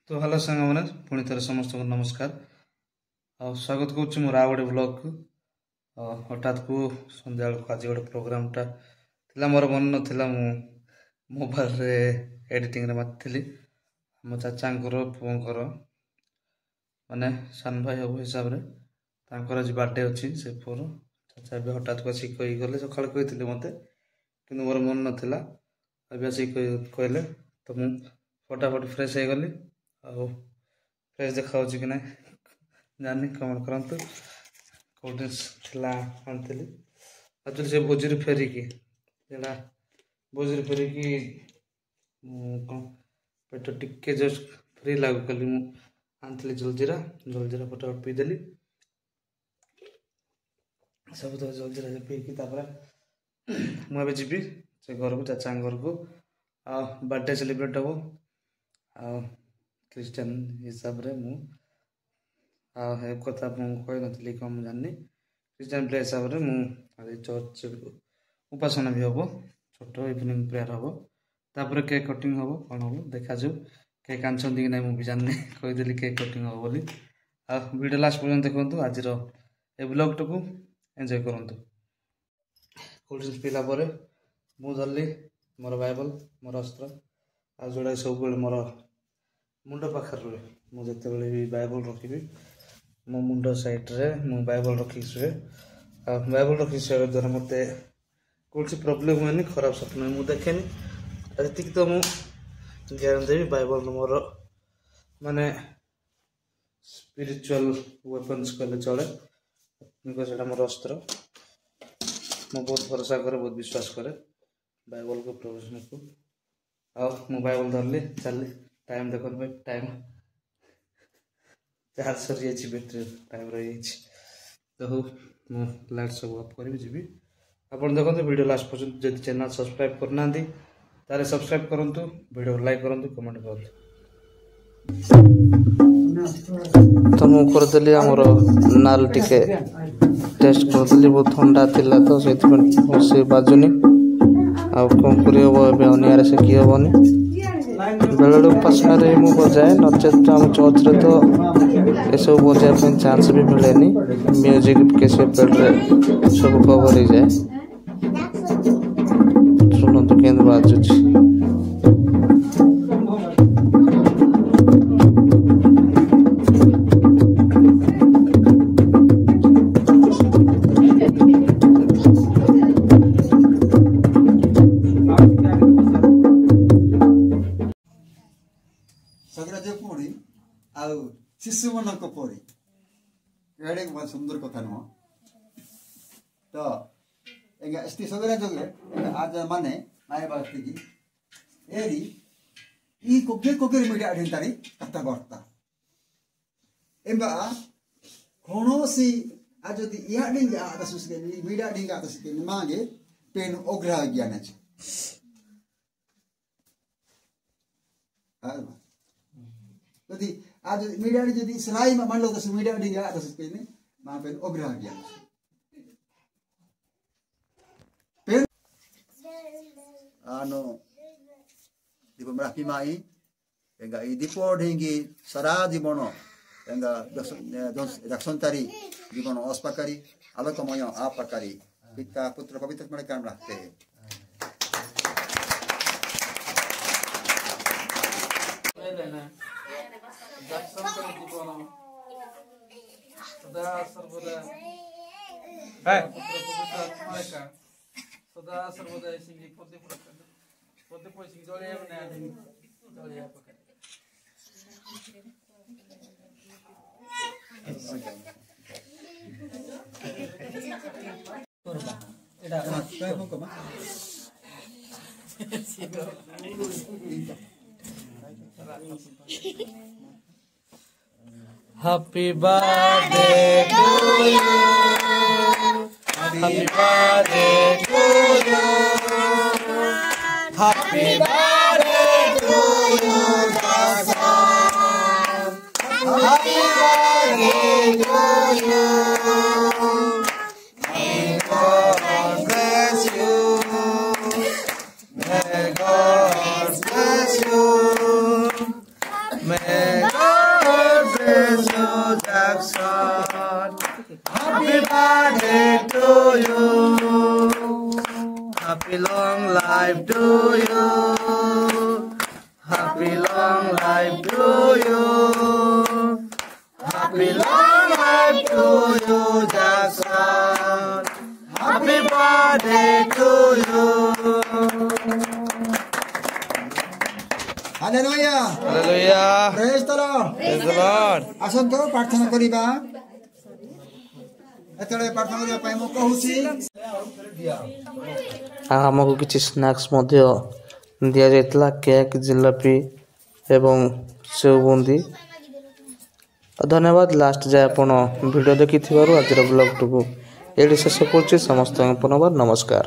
तो हेलो सांग मैंने पुणी थे समस्त को नमस्कार आ स्वागत करुच्ची मोर आउ गोटे ब्लॉग को हठात को संध्या बेलू आज गोटे प्रोग्रामटा थिला मोर मन नाला मोबाइल रे एडिटिंग रे मारती मो चाचा पुओंकर माने सान भाई हम हिसाब से आज बर्थडे अच्छी से पुओर चाचा भी हठात को आसिक गले सका कही मत कि मोर मन नाला अभी आसिक कहले तो मुझे फटाफट फ्रेश हो गली आउ फ्रेश देखा कि ना जानी कमेंट करंतु कोल्ड ड्रिंक्स थिला आनथिली एक्चुअली से भोजी फेरिकी जेला भोजी फेरिकी कौन पेट टिके जस्ट फ्री लागू कली मु आनथिली जलजीरा फटाफट पीदेली सब तो जलजीरा पीकी मुझे जीवी से घर को चाचा घर को आ बर्थडे सेलिब्रेट हम आ क्रिश्चियन हिसाब रे मु कथा कही नी कम जानी क्रिश्चियन प्ले हिसाब से मुझे चर्च उपासना भी हम छोट इवनिंग प्रेयर हम तापर केक कटिंग हम कौन हम देखा जाऊ केक आनी कि ना मुझे जानी कहीदेली केक कटिंग हम बोली वीडियो लास्ट पर्यटन देखो आज ए ब्लॉग टाक एंजॉय करूँ कोल्ड ड्रिंक्स पीला मुझे धरली मोर बाइबल मोर अस्त्र आ जोड़ा सब मोर मुंड पाखे रुए मुझे भी बाइबल रखी मो मुंड साइड रे मु बाइबल रखी शुए बाइबल रखी शुआ द्वारा मत कौन प्रोब्लेम हुए खराब स्वप्न मुझे देखे जी तो मुझे ज्ञान देवी बाइबल मोर माने स्पिरिचुअल वेपन्स कहले चले से मोर अस्त्र मु बहुत भरोसा करे बहुत विश्वास करे बाइबल को प्रोफेशन को मु बाइबल धरली चलली टाइम देख भाई टाइम चार्ज सरी बैटेरी टाइम रही तो हूँ मुझे लाइट सब अफ करी जी आप देखो वीडियो लास्ट पर्यटन जब चैनल सब्सक्राइब करना तारे सब्सक्राइब करूँ वीडियो लाइक करूँ कमेंट करूँ तो मुझे करदेली आमर नाल टिके टेस्ट करदेली बहुत ठंडा थिला तो से बाजुनी आ कौन कर अनियारे से कि हेनी बेले उपासना मु बजाए नचेत आम चर्च रे तो सब बजाय चांस भी मिले म्यूजिक कैसे पेड्रे सब कवर हो जाए शुणु के बाजुची शिशु मन परी एडे बहुत सुंदर कथा नुह तो एस्टी सगरा जोगे आज माने नाय बास्ती की एरी ई कोके कोके मीडिया अडिंतारी कथा बर्ता एबा कोनोसी आज यदि या डिंग आता सुसके मीडिया डिंग आता सुसके मागे पेन ओग्रह ज्ञान है यदि आज मीडिया जदि सलाई में मान लो तो मीडिया डिंगा आता सुसके ने वहां पे ओग्रह ज्ञान पेन आनो दीप राखी माई एंगा ई दीप ढिंगी सारा जीवन एंगा दक्षंतारी जीवन अस्पाकारी आलोकमय आपाकारी पिता पुत्र पवित्र में काम रखते हैं सदा सर्वदा सिंगी पोते पोसी जोड़े बना दे जोड़े पकड़ एडा काय हो कमा Happy birthday to you. Happy birthday to you. Happy birthday to you, Dasan. Happy birthday to you. May God bless you. May God bless you. May Jackson. Happy birthday to you. Happy long life to you. Happy long life to you. Happy long life to you, Jackson. Happy birthday to you. Hallelujah. Hallelujah. Praise the Lord. Praise the Lord. ଆସନ୍ତୁ ପ୍ରାର୍ଥନା କରିବା ଏତେବେଳେ ପ୍ରାର୍ଥନା କରିବା ପାଇଁ ମୁଁ କହୁଛି ଆମକୁ କିଛି ସ୍ନାକ୍ସ ମଧ୍ୟ ଦିଆଯାଇଥିଲା କେକ୍ ଜିଲାପି ଏବଂ ସେଉ ବୁନ୍ଦି ଧନ୍ୟବାଦ ଲାଷ୍ଟ ଯାଏ ଆପଣ ଭିଡ଼ିଓ ଦେଖିଥିବାରୁ ଆଜିର ବ୍ଲଗ୍ଟିକୁ ଏଇଠି ଶେଷ କରୁଛି ସମସ୍ତଙ୍କୁ ପୁନର୍ବାର ନମସ୍କାର।